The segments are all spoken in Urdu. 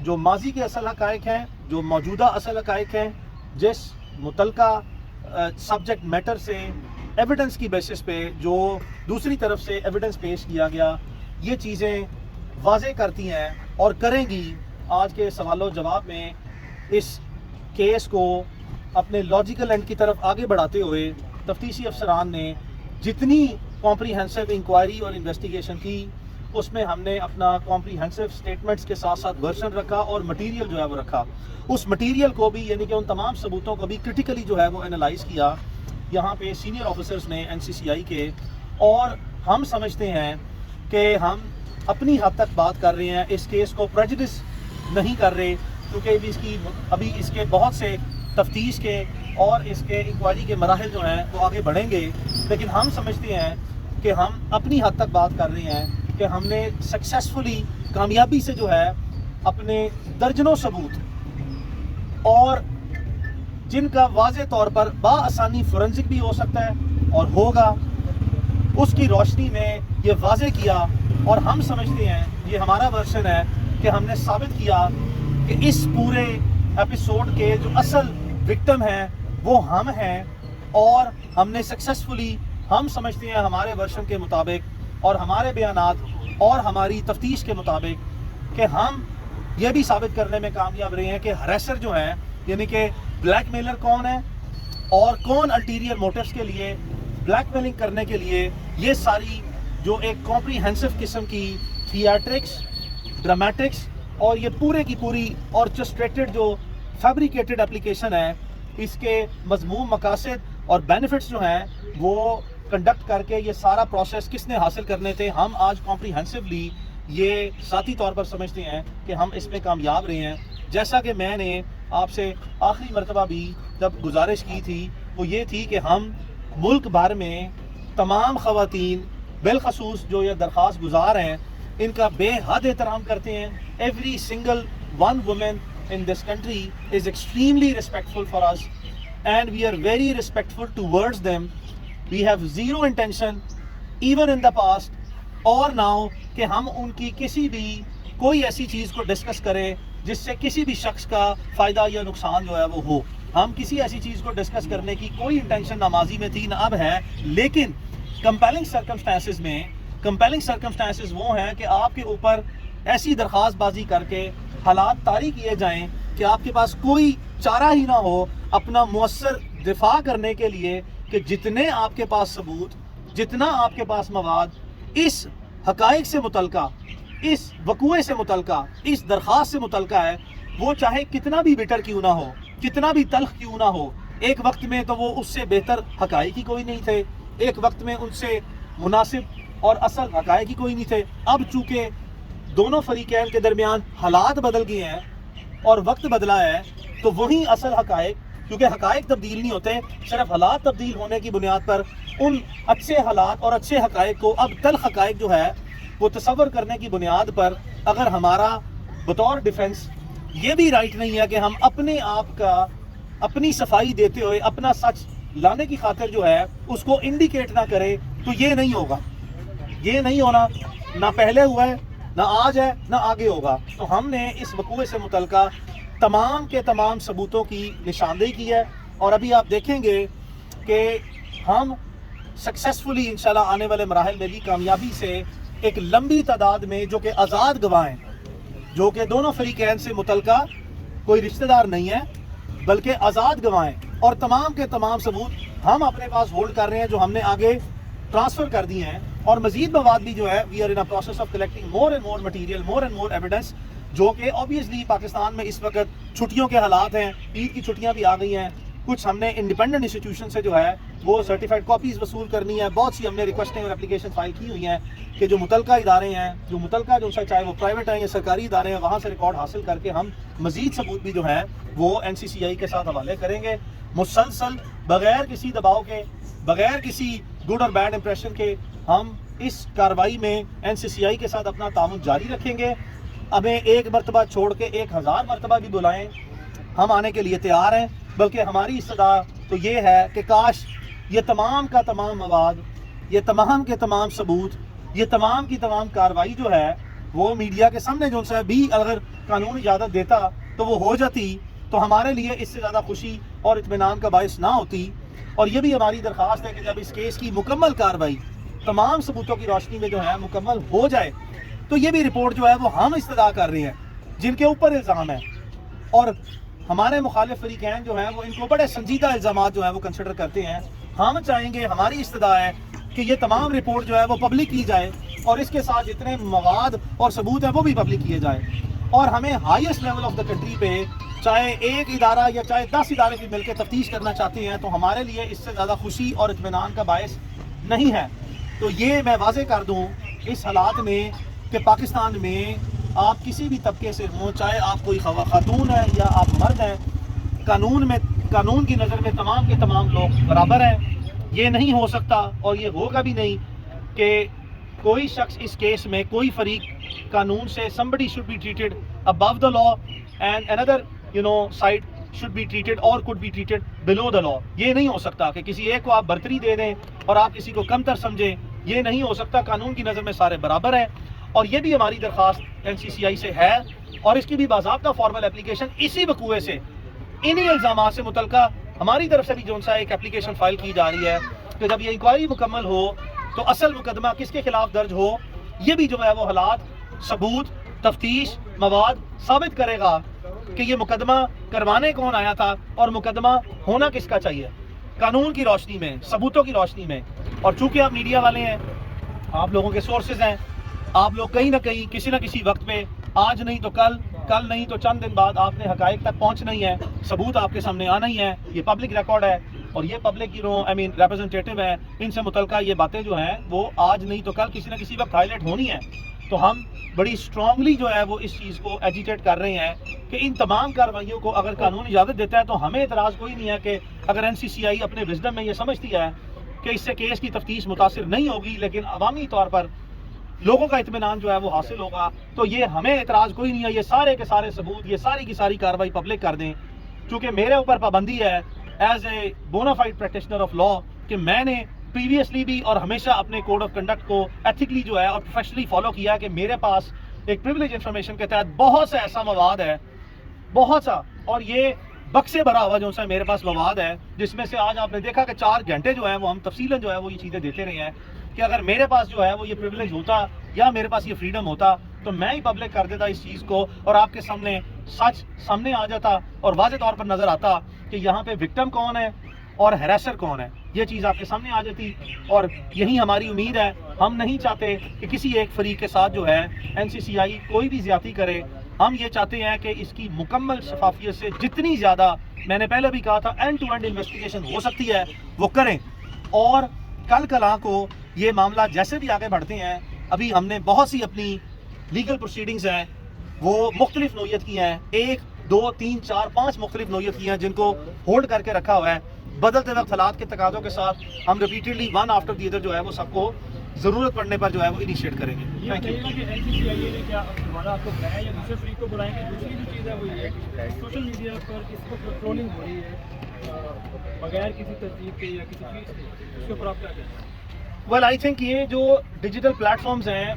جو ماضی کے اصل حقائق ہیں، جو موجودہ اصل حقائق ہیں، جس متعلقہ سبجیکٹ میٹر سے ایویڈنس کی بیسس پہ جو دوسری طرف سے ایویڈنس پیش کیا گیا، یہ چیزیں واضح کرتی ہیں اور کریں گی آج کے سوال و جواب میں اس کیس کو اپنے لاجیکل اینڈ کی طرف آگے بڑھاتے ہوئے تفتیشی افسران نے جتنی کمپریہنسو انکوائری اور انویسٹیگیشن کی، اس میں ہم نے اپنا کمپریہنسو سٹیٹمنٹس کے ساتھ ساتھ ورژن رکھا اور مٹیریل جو ہے وہ رکھا. اس مٹیریل کو بھی یعنی کہ ان تمام ثبوتوں کو بھی کرٹیکلی جو ہے وہ انالائز کیا یہاں پہ سینئر آفیسرز نے NCCI کے، اور ہم سمجھتے ہیں کہ ہم اپنی حد تک بات کر رہے ہیں، اس کیس کو پریجڈس نہیں کر رہے، کیونکہ ابھی اس کے بہت سے تفتیش کے اور اس کے انکوائری کے مراحل جو ہیں وہ آگے بڑھیں گے، لیکن ہم سمجھتے ہیں کہ ہم اپنی حد تک بات کر رہے ہیں کہ ہم نے سکسیسفلی کامیابی سے جو ہے اپنے درجنوں ثبوت اور جن کا واضح طور پر بآسانی فورنزک بھی ہو سکتا ہے اور ہوگا، اس کی روشنی میں یہ واضح کیا. اور ہم سمجھتے ہیں، یہ ہمارا ورژن ہے کہ ہم نے ثابت کیا کہ اس پورے ایپیسوڈ کے جو اصل وکٹم ہیں وہ ہم ہیں، اور ہم نے سکسیسفلی، ہم سمجھتے ہیں ہمارے ورژن کے مطابق اور ہمارے بیانات اور ہماری تفتیش کے مطابق کہ ہم یہ بھی ثابت کرنے میں کامیاب رہے ہیں کہ ہریسر جو ہیں، یعنی کہ بلیک میلر کون ہے اور کون الٹیریئر موٹیوز کے لیے بلیک میلنگ کرنے کے لیے یہ ساری جو ایک کمپریہنسو قسم کی تھیاٹرکس، ڈرامیٹکس اور یہ پورے کی پوری آرکسٹریٹڈ جو فیبریکیٹڈ اپلیکیشن ہے، اس کے مضمون مقاصد اور بینیفٹس جو ہیں وہ کنڈکٹ کر کے یہ سارا پروسیس کس نے حاصل کرنے تھے، ہم آج کمپریہنسولی یہ ذاتی طور پر سمجھتے ہیں کہ ہم اس میں کامیاب رہے ہیں. جیسا کہ میں نے آپ سے آخری مرتبہ بھی جب گزارش کی تھی وہ یہ تھی کہ ہم ملک بھر میں تمام خواتین بالخصوص جو یہ درخواست گزار ہیں ان کا بے حد احترام کرتے ہیں. Every single one woman in this country is extremely respectful for us and we are very respectful towards them. We have zero intention even in the past or now کہ ہم ان کی کسی بھی کوئی ایسی چیز کو ڈسکس کریں جس سے کسی بھی شخص کا فائدہ یا نقصان جو ہے وہ ہو. ہم کسی ایسی چیز کو ڈسکس کرنے کی کوئی انٹینشن نہ ماضی میں تھی نہ اب ہے، لیکن کمپیلنگ سرکمسٹانسز میں کمپیلنگ سرکمسٹانسز وہ ہیں کہ آپ کے اوپر ایسی درخواست بازی کر کے حالات طاری کیے جائیں کہ آپ کے پاس کوئی چارہ ہی نہ ہو اپنا مؤثر دفاع کرنے کے لیے کہ جتنے آپ کے پاس ثبوت، جتنا آپ کے پاس مواد اس حقائق سے متعلقہ، اس وقوعے سے متعلقہ، اس درخواست سے متعلقہ ہے، وہ چاہے کتنا بھی بٹر کیوں نہ ہو، کتنا بھی تلخ کیوں نہ ہو. ایک وقت میں تو وہ اس سے بہتر حقائق ہی کوئی نہیں تھے، ایک وقت میں ان سے مناسب اور اصل حقائق ہی کوئی نہیں تھے. اب چونکہ دونوں فریقین کے درمیان حالات بدل گئے ہیں اور وقت بدلا ہے تو وہی اصل حقائق، کیونکہ حقائق تبدیل نہیں ہوتے، صرف حالات تبدیل ہونے کی بنیاد پر ان اچھے حالات اور اچھے حقائق کو اب تلخ حقائق جو ہے وہ تصور کرنے کی بنیاد پر اگر ہمارا بطور ڈیفنس یہ بھی رائٹ نہیں ہے کہ ہم اپنے آپ کا اپنی صفائی دیتے ہوئے اپنا سچ لانے کی خاطر جو ہے اس کو انڈیکیٹ نہ کرے تو یہ نہیں ہوگا. یہ نہیں ہونا، نہ پہلے ہوا ہے، نہ آج ہے، نہ آگے ہوگا. تو ہم نے اس وقوعے سے متعلقہ تمام کے تمام ثبوتوں کی نشاندہی کی ہے اور ابھی آپ دیکھیں گے کہ ہم سکسیسفلی انشاءاللہ آنے والے مراحل میں بھی کامیابی سے ایک لمبی تعداد میں جو کہ آزاد گواہ ہیں، جو کہ دونوں فریقین سے متعلقہ کوئی رشتہ دار نہیں ہے بلکہ آزاد گواہ ہیں، اور تمام کے تمام ثبوت ہم اپنے پاس ہولڈ کر رہے ہیں جو ہم نے آگے ٹرانسفر کر دیے ہیں. اور مزید مواد بھی جو ہے we are in a process of collecting more and more material, more and more evidence, جو کہ اوبیسلی پاکستان میں اس وقت چھٹیوں کے حالات ہیں، عید کی چھٹیاں بھی آ گئی ہیں، کچھ ہم نے انڈیپینڈنٹ انسٹیٹیوشن سے جو ہے وہ سرٹیفائڈ کاپیز وصول کرنی ہے. بہت سی ہم نے ریکویسٹیں اور اپلیکیشن فائل کی ہوئی ہیں کہ جو متعلقہ ادارے ہیں، جو متعلقہ جو چاہے وہ پرائیویٹ ہیں یا سرکاری ادارے ہیں، وہاں سے ریکارڈ حاصل کر کے ہم مزید ثبوت بھی جو ہیں وہ NCCI کے ساتھ حوالے کریں گے. مسلسل بغیر کسی دباؤ کے، بغیر کسی گڈ اور بیڈ امپریشن کے ہم اس کارروائی میں NCCI کے ساتھ اپنا تعاون جاری رکھیں گے. ہمیں ایک مرتبہ چھوڑ کے 1000 مرتبہ بھی بلائیں، ہم آنے کے لیے تیار ہیں. بلکہ ہماری استدعا تو یہ ہے کہ کاش یہ تمام کا تمام مواد، یہ تمام کے تمام ثبوت، یہ تمام کی تمام کارروائی جو ہے وہ میڈیا کے سامنے جو سا بھی اگر قانون اجازت دیتا تو وہ ہو جاتی تو ہمارے لیے اس سے زیادہ خوشی اور اطمینان کا باعث نہ ہوتی. اور یہ بھی ہماری درخواست ہے کہ جب اس کیس کی مکمل کارروائی تمام ثبوتوں کی روشنی میں جو ہے مکمل ہو جائے تو یہ بھی رپورٹ جو ہے وہ ہم استدعا کر رہے ہیں جن کے اوپر الزام ہے، اور ہمارے مخالف فریقین جو ہیں وہ ان کو بڑے سنجیدہ الزامات جو ہیں وہ کنسیڈر کرتے ہیں. ہم چاہیں گے، ہماری استدعا ہے کہ یہ تمام رپورٹ جو ہے وہ پبلک کی جائے اور اس کے ساتھ جتنے مواد اور ثبوت ہیں وہ بھی پبلک کیے جائے. اور ہمیں highest level of the country پہ چاہے ایک ادارہ یا چاہے 10 ادارے بھی مل کے تفتیش کرنا چاہتے ہیں تو ہمارے لیے اس سے زیادہ خوشی اور اطمینان کا باعث نہیں ہے. تو یہ میں واضح کر دوں اس حالات میں کہ پاکستان میں آپ کسی بھی طبقے سے ہوں، چاہے آپ کوئی خاتون ہیں یا آپ مرد ہیں، قانون کی نظر میں تمام کے تمام لوگ برابر ہیں. یہ نہیں ہو سکتا اور یہ ہوگا بھی نہیں کہ کوئی شخص اس کیس میں، کوئی فریق قانون سے somebody should be treated above the law and another side should be treated or could be treated below the law. یہ نہیں ہو سکتا کہ کسی ایک کو آپ برتری دے دیں اور آپ کسی کو کمتر سمجھیں. یہ نہیں ہو سکتا. قانون کی نظر میں سارے برابر ہیں. اور یہ بھی ہماری درخواست NCCI سے ہے اور اس کی بھی باضابطہ فارمل اپلیکیشن اسی وقوع سے، انہی الزامات سے متعلقہ ہماری طرف سے بھی جو ایک اپلیکیشن فائل کی جا رہی ہے کہ جب یہ انکوائری مکمل ہو تو اصل مقدمہ کس کے خلاف درج ہو. یہ بھی جو ہے وہ حالات، ثبوت، تفتیش، مواد ثابت کرے گا کہ یہ مقدمہ کروانے کون آیا تھا اور مقدمہ ہونا کس کا چاہیے، قانون کی روشنی میں، ثبوتوں کی روشنی میں. اور چونکہ آپ میڈیا والے ہیں، آپ لوگوں کے سورسز ہیں، آپ لوگ کہیں نہ کہیں کسی نہ کسی وقت پہ، آج نہیں تو کل نہیں تو چند دن بعد آپ نے حقائق تک پہنچنا ہی ہے، ثبوت آپ کے سامنے آنا ہی ہے. یہ پبلک ریکارڈ ہے اور یہ پبلک ریپرزنٹیٹیو ہے، ان سے متعلقہ یہ باتیں جو ہیں وہ آج نہیں تو کل کسی نہ کسی وقت ہائی لائٹ ہونی ہے. تو ہم بڑی اسٹرانگلی جو ہے وہ اس چیز کو ایجیٹیٹ کر رہے ہیں کہ ان تمام کارروائیوں کو اگر قانون اجازت دیتا ہے تو ہمیں اعتراض کوئی نہیں ہے کہ اگر NCCI اپنے وزڈم میں یہ سمجھتی ہے کہ اس سے کیس کی تفتیش متاثر نہیں ہوگی لیکن عوامی طور پر لوگوں کا اطمینان جو ہے وہ حاصل ہوگا تو یہ ہمیں اعتراض کوئی نہیں ہے. یہ سارے کے سارے ثبوت، یہ ساری کی ساری کارروائی پبلک کر دیں. چونکہ میرے اوپر پابندی ہے as a bonafide practitioner of law کہ میں نے پریویسلی بھی اور ہمیشہ اپنے کوڈ آف کنڈکٹ کو ایتھیکلی جو ہے اور پروفیشنلی فالو کیا کہ میرے پاس ایک پریویلیج انفارمیشن کے تحت بہت سا ایسا مواد ہے، بہت سا، اور یہ بکسے بھرا ہوا جو سا میرے پاس مواد ہے جس میں سے آج آپ نے دیکھا کہ 4 گھنٹے جو ہے وہ ہم تفصیلاً جو ہے وہ یہ چیزیں دیتے رہے ہیں کہ اگر میرے پاس جو ہے وہ یہ پریویلیج ہوتا یا میرے پاس یہ فریڈم ہوتا تو میں ہی پبلک کر دیتا اس چیز کو اور آپ کے سامنے سچ سامنے آ جاتا اور واضح طور پر نظر آتا کہ یہاں پہ وکٹم کون ہے اور ہیراسر کون ہے. یہ چیز آپ کے سامنے آ جاتی اور یہی ہماری امید ہے. ہم نہیں چاہتے کہ کسی ایک فریق کے ساتھ جو ہے NCCI کوئی بھی زیادتی کرے. ہم یہ چاہتے ہیں کہ اس کی مکمل شفافیت سے جتنی زیادہ، میں نے پہلے بھی کہا تھا، اینڈ ٹو اینڈ انویسٹیگیشن ہو سکتی ہے وہ کریں. اور کل کلاں کو یہ معاملہ جیسے بھی آگے بڑھتے ہیں، ابھی ہم نے بہت سی اپنی لیگل پروسیڈنگز ہیں وہ مختلف نوعیت کی ہیں، 1 2 3 4 5 مختلف نوعیت کی ہیں جن کو ہولڈ کر کے رکھا ہوا ہے. بدلتے وقت حالات کے تقاضوں کے ساتھ ہم repeatedly one after the other جو ہے وہ سب کو ضرورت پڑنے پر جو ہے وہ انیشیٹ کریں گے. تھینک ویل آئی تھنک یہ جو ڈیجیٹل پلیٹ فارمز ہیں،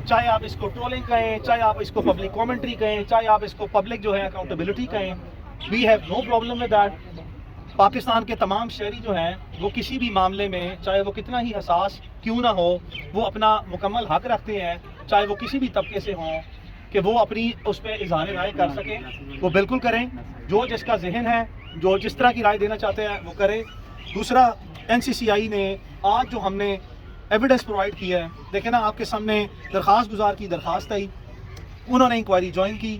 چاہے آپ اس کو ٹرولنگ کہیں، چاہے آپ اس کو پبلک کامنٹری کہیں، چاہے آپ اس کو پبلک جو ہے اکاؤنٹیبلٹی کہیں، we have no problem with that. Pakistan کے تمام شہری جو ہیں وہ کسی بھی معاملے میں، چاہے وہ کتنا ہی حساس کیوں نہ ہو، وہ اپنا مکمل حق رکھتے ہیں، چاہے وہ کسی بھی طبقے سے ہوں، کہ وہ اپنی اس پہ اظہار رائے کر سکیں. وہ بالکل کریں، جو جس کا ذہن ہے، جو جس طرح کی رائے دینا چاہتے ہیں وہ کریں. دوسرا، NCCI نے آج جو ہم نے ایویڈنس پرووائڈ کی ہے، دیکھیں نا آپ کے سامنے درخواست گزار کی درخواست آئی، انہوں نے انکوائری جوائن کی،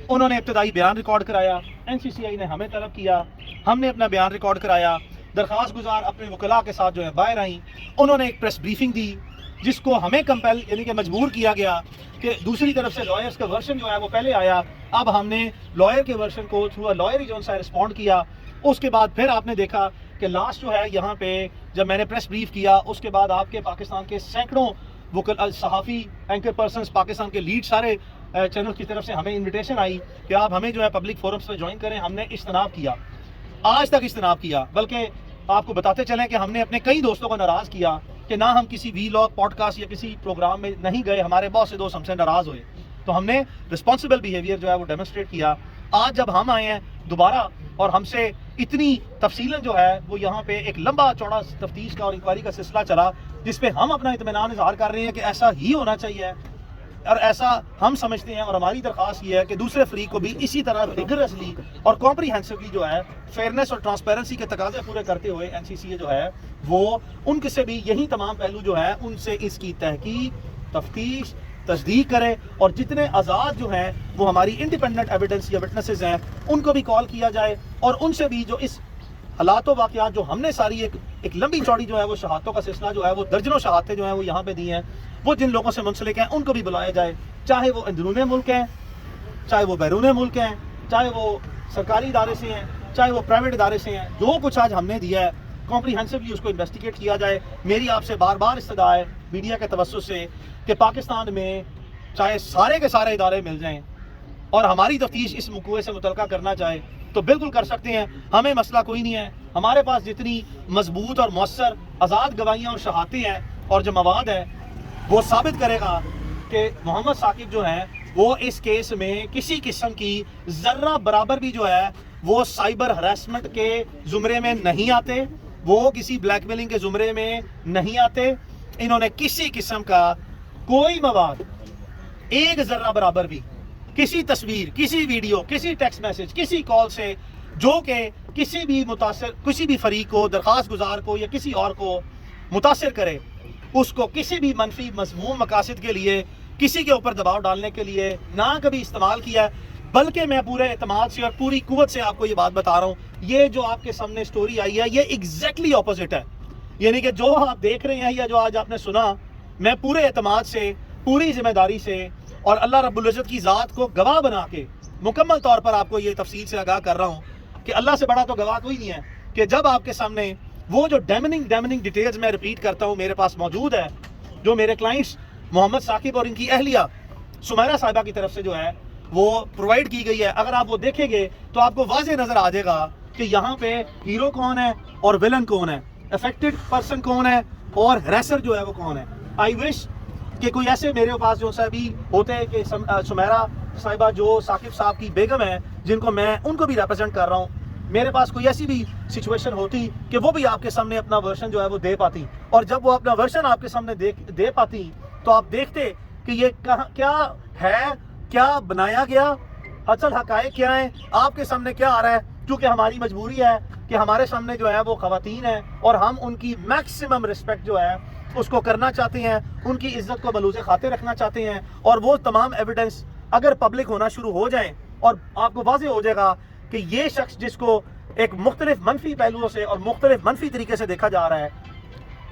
انہوں نے ابتدائی بیان ریکارڈ کرایا، NCCI نے ہمیں طلب کیا، ہم نے اپنا بیان ریکارڈ کرایا. درخواست گزار اپنے وکلاء کے ساتھ جو ہے باہر آئیں، انہوں نے ایک پریس بریفنگ دی جس کو ہمیں کمپیل یعنی کہ مجبور کیا گیا کہ دوسری طرف سے لائرس کا ورژن جو ہے وہ پہلے آیا. اب ہم نے لائر کے ورژن کو تھرو اے لائر ہی جو ہے رسپونڈ کیا. اس کے بعد پھر آپ نے دیکھا کہ لاسٹ جو ہے یہاں پہ جب میں نے پریس بریف کیا، اس کے بعد آپ کے پاکستان کے سینکڑوں صحافی، اینکر پرسنز، پاکستان کے لیڈ سارے چینل کی طرف سے ہمیں انویٹیشن آئی کہ آپ ہمیں جو ہے پبلک فورمز پہ جوائن کریں. ہم نے اجتناب کیا، آج تک اجتناب کیا، بلکہ آپ کو بتاتے چلیں کہ ہم نے اپنے کئی دوستوں کو ناراض کیا کہ نہ ہم کسی وی لاگ پوڈ کاسٹ یا کسی پروگرام میں نہیں گئے, ہمارے بہت سے دوست ہم سے ناراض ہوئے, تو ہم نے رسپانسبل بیہیویئر جو ہے وہ ڈیمونسٹریٹ کیا. آج جب ہم آئے ہیں دوبارہ اور ہم سے اتنی تفصیلاً جو ہے وہ یہاں پہ ایک لمبا چوڑا تفتیش کا اور انکوائری کا سلسلہ چلا, جس پہ ہم اپنا اطمینان اظہار کر رہے ہیں کہ ایسا ہی ہونا چاہیے, اور ایسا ہم سمجھتے ہیں, اور ہماری درخواست یہ ہے کہ دوسرے فریق کو بھی اسی طرح ریگرسلی اور کمپریہنسولی جو ہے فیئرنیس اور ٹرانسپیرنسی کے تقاضے پورے کرتے ہوئے این سی سی اے جو ہے وہ ان کے سے بھی یہی تمام پہلو جو ہے ان سے اس کی تحقیق, تفتیش, تصدیق کرے, اور جتنے آزاد جو ہیں وہ ہماری انڈیپینڈنٹ ایویڈنس یا وٹنسز ہیں ان کو بھی کال کیا جائے, اور ان سے بھی جو اس حالات و واقعات جو ہم نے ساری ایک لمبی چوڑی جو ہے وہ شہادتوں کا سلسلہ جو ہے وہ درجنوں شہادتیں جو ہیں وہ یہاں پہ دی ہیں, وہ جن لوگوں سے منسلک ہیں ان کو بھی بلایا جائے, چاہے وہ اندرون ملک ہیں, چاہے وہ بیرون ملک ہیں, چاہے وہ سرکاری ادارے سے ہیں, چاہے وہ پرائیویٹ ادارے سے ہیں. جو کچھ آج ہم نے دیا ہے کمپریہنسولی اس کو انویسٹیگیٹ کیا جائے. میری آپ سے بار بار استدعا ہے میڈیا کے توسط سے کہ پاکستان میں چاہے سارے کے سارے ادارے مل جائیں اور ہماری تفتیش اس مقوعے سے متعلقہ کرنا چاہے تو بالکل کر سکتے ہیں, ہمیں مسئلہ کوئی نہیں ہے. ہمارے پاس جتنی مضبوط اور مؤثر آزاد گواہیاں اور شہادتیں ہیں اور جو مواد ہے وہ ثابت کرے گا کہ محمد ثاقب جو ہیں وہ اس کیس میں کسی قسم کی ذرہ برابر بھی جو ہے وہ سائبر ہراسمنٹ کے زمرے میں نہیں آتے, وہ کسی بلیک میلنگ کے زمرے میں نہیں آتے. انہوں نے کسی قسم کا کوئی مواد ایک ذرہ برابر بھی کسی تصویر, کسی ویڈیو, کسی ٹیکسٹ میسج, کسی کال سے جو کہ کسی بھی متاثر, کسی بھی فریق کو, درخواست گزار کو یا کسی اور کو متاثر کرے, اس کو کسی بھی منفی مذموم مقاصد کے لیے, کسی کے اوپر دباؤ ڈالنے کے لیے نہ کبھی استعمال کیا ہے. بلکہ میں پورے اعتماد سے اور پوری قوت سے آپ کو یہ بات بتا رہا ہوں, یہ جو آپ کے سامنے سٹوری آئی ہے یہ ایگزیکٹلی اپوزٹ ہے. یعنی کہ جو آپ دیکھ رہے ہیں یا جو آج آپ نے سنا, میں پورے اعتماد سے, پوری ذمہ داری سے اور اللہ رب العزت کی ذات کو گواہ بنا کے مکمل طور پر آپ کو یہ تفصیل سے آگاہ کر رہا ہوں کہ اللہ سے بڑا تو گواہ کوئی نہیں ہے کہ جب آپ کے سامنے وہ جو ڈیمننگ ڈیٹیلز میں ریپیٹ کرتا ہوں میرے پاس موجود ہے, جو میرے کلائنٹس محمد ثاقب اور ان کی اہلیہ سمیرہ صاحبہ کی طرف سے جو ہے وہ پرووائڈ کی گئی ہے, اگر آپ وہ دیکھیں گے تو آپ کو واضح نظر آ جائے گا کہ یہاں پہ ہیرو کون ہے اور ویلن کون ہے, افیکٹڈ پرسن کون ہے اور ہریسر جو ہے وہ کون ہے. آئی وش کہ کوئی ایسے میرے پاس جو بھی ہوتے ہیں کہ سمیرہ صاحبہ جو ثاقب صاحب کی بیگم ہے, جن کو میں ان کو بھی ریپرزینٹ کر رہا ہوں, میرے پاس کوئی ایسی بھی سچویشن ہوتی کہ وہ بھی آپ کے سامنے اپنا ورژن جو ہے وہ دے پاتی, اور جب وہ اپنا ورژن آپ کے سامنے دے پاتی تو آپ دیکھتے کہ یہ کیا ہے, کیا بنایا گیا, اصل حقائق کیا ہیں, آپ کے سامنے کیا آ رہا ہے. کیونکہ ہماری مجبوری ہے کہ ہمارے سامنے جو ہے وہ خواتین ہیں اور ہم ان کی میکسیمم رسپیکٹ جو ہے اس کو کرنا چاہتے ہیں, ان کی عزت کو بلوز خاطر رکھنا چاہتے ہیں, اور وہ تمام ایویڈنس اگر پبلک ہونا شروع ہو جائیں اور آپ کو واضح ہو جائے گا کہ یہ شخص جس کو ایک مختلف منفی پہلوؤں سے اور مختلف منفی طریقے سے دیکھا جا رہا ہے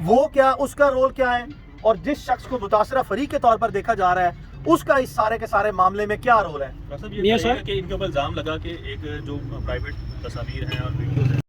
وہ کیا, اس کا رول کیا ہے, اور جس شخص کو متاثرہ فریق کے طور پر دیکھا جا رہا ہے اس کا اس سارے کے سارے معاملے میں کیا رول ہے. یہ کہ ان کے اوپر الزام لگا کہ ایک جو پرائیویٹ تصاویر ہیں اور ویڈیوز ہیں